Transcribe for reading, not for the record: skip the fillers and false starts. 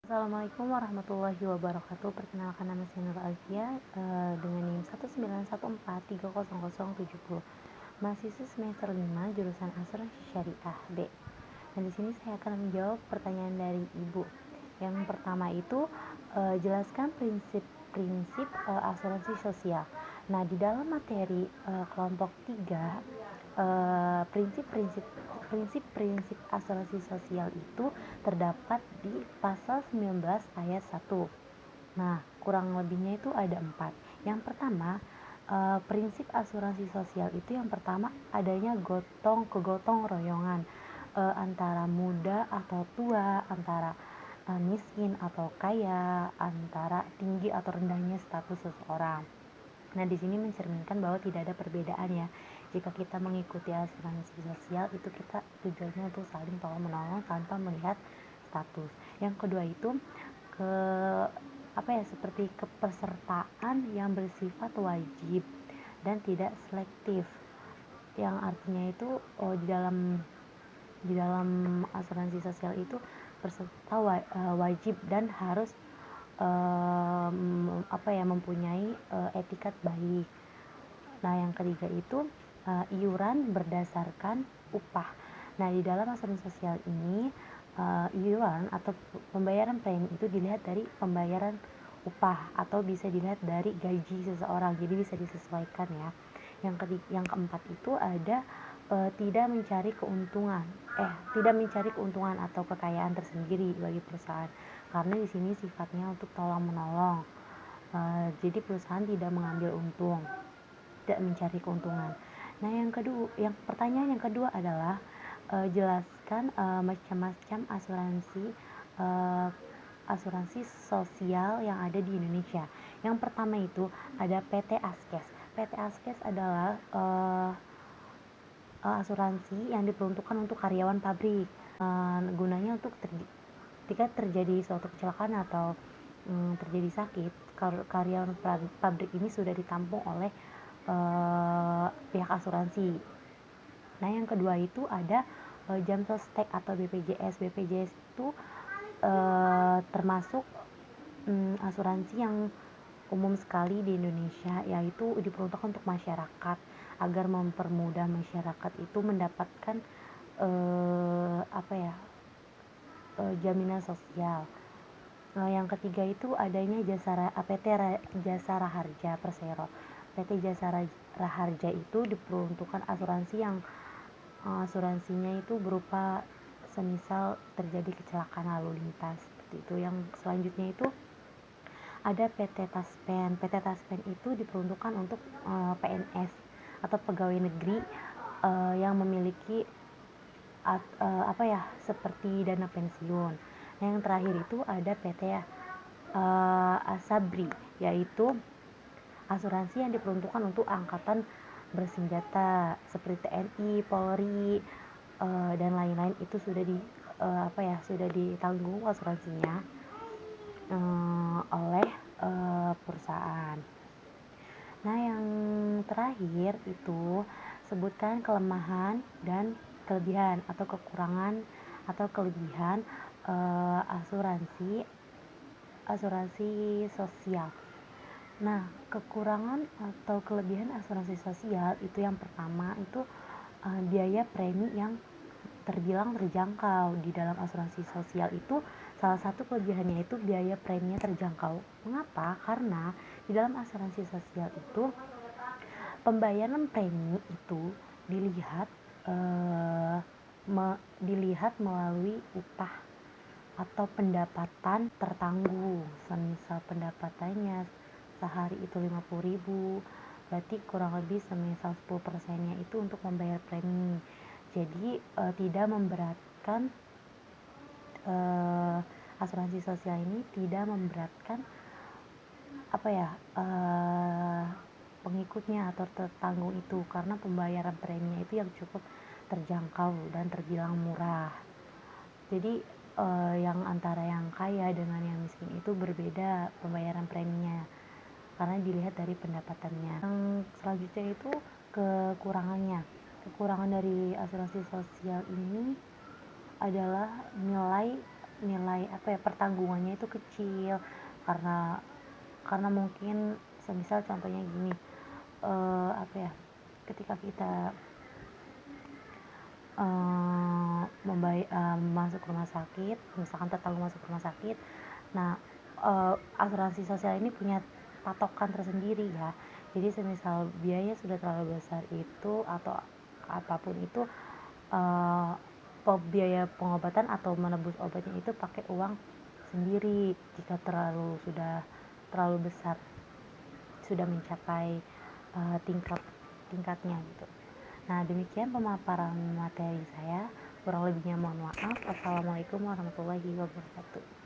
Assalamualaikum warahmatullahi wabarakatuh. Perkenalkan, nama saya Nur Alfia dengan NIM 191430070. Mahasiswa semester 5 jurusan Asuransi Syariah B. Dan di sini saya akan menjawab pertanyaan dari Ibu. Yang pertama itu jelaskan prinsip-prinsip asuransi sosial. Nah, di dalam materi kelompok 3, prinsip-prinsip asuransi sosial itu terdapat di pasal 19 ayat 1. Nah, kurang lebihnya itu ada 4. Yang pertama, prinsip asuransi sosial itu yang pertama adanya kegotong royongan antara muda atau tua, antara miskin atau kaya, antara tinggi atau rendahnya status seseorang. Nah, di sini mencerminkan bahwa tidak ada perbedaan ya. Jika kita mengikuti asuransi sosial itu kita tujuannya untuk saling tolong menolong tanpa melihat status. Yang kedua itu ke seperti kepesertaan yang bersifat wajib dan tidak selektif. Yang artinya itu di dalam asuransi sosial itu peserta wajib dan harus mempunyai etikat baik. Nah, yang ketiga itu iuran berdasarkan upah. Nah, di dalam asuransi sosial ini iuran atau pembayaran premi itu dilihat dari pembayaran upah atau bisa dilihat dari gaji seseorang. Jadi bisa disesuaikan ya. Yang keempat itu ada tidak mencari keuntungan atau kekayaan tersendiri bagi perusahaan, karena di sini sifatnya untuk tolong menolong. Jadi perusahaan tidak mengambil untung, tidak mencari keuntungan. Nah, pertanyaan yang kedua adalah jelaskan macam-macam asuransi sosial yang ada di Indonesia. Yang pertama itu ada PT Askes. PT Askes adalah asuransi yang diperuntukkan untuk karyawan pabrik. Gunanya untuk ketika terjadi suatu kecelakaan atau terjadi sakit, karyawan pabrik ini sudah ditampung oleh pihak asuransi. Nah, yang kedua itu ada jam sostek atau BPJS. BPJS itu termasuk asuransi yang umum sekali di Indonesia, yaitu diperuntukkan untuk masyarakat agar mempermudah masyarakat itu mendapatkan jaminan sosial. Yang ketiga itu adanya Jasa Raharja Persero. PT Jasa Raharja itu diperuntukkan asuransi yang asuransinya itu berupa semisal terjadi kecelakaan lalu lintas seperti itu. Yang selanjutnya itu ada PT Taspen. PT Taspen itu diperuntukkan untuk PNS atau pegawai negeri yang memiliki seperti dana pensiun. Nah, yang terakhir itu ada PT Asabri, yaitu asuransi yang diperuntukkan untuk angkatan bersenjata seperti TNI, Polri, dan lain-lain. Itu sudah ditanggung asuransinya oleh perusahaan. Nah, yang terakhir itu sebutkan kelemahan dan kelebihan atau kekurangan atau kelebihan asuransi sosial. Nah, kekurangan atau kelebihan asuransi sosial itu yang pertama itu biaya premi yang terbilang terjangkau. Di dalam asuransi sosial itu salah satu kelebihannya itu biaya preminya terjangkau. Mengapa? Karena di dalam asuransi sosial itu pembayaran premi itu dilihat melalui upah atau pendapatan tertanggung. Semisal pendapatannya sehari itu 50.000, berarti kurang lebih semisal 10%-nya itu untuk membayar premi. Jadi tidak memberatkan, asuransi sosial ini tidak memberatkan pengikutnya atau tertanggung itu, karena pembayaran preminya itu yang cukup terjangkau dan terbilang murah. Jadi yang antara yang kaya dengan yang miskin itu berbeda pembayaran preminya karena dilihat dari pendapatannya. Yang selanjutnya itu kekurangannya. Kekurangan dari asuransi sosial ini adalah nilai nilai pertanggungannya itu kecil, karena mungkin semisal contohnya gini, ketika kita masuk rumah sakit, misalkan tertanggung masuk rumah sakit. Nah, asuransi sosial ini punya patokan tersendiri ya. Jadi semisal biaya sudah terlalu besar itu atau apapun itu, uh, biaya pengobatan atau menebus obatnya itu pakai uang sendiri jika terlalu besar, sudah mencapai tingkatnya gitu. Nah, demikian pemaparan materi saya. Kurang lebihnya mohon maaf. Assalamualaikum warahmatullahi wabarakatuh.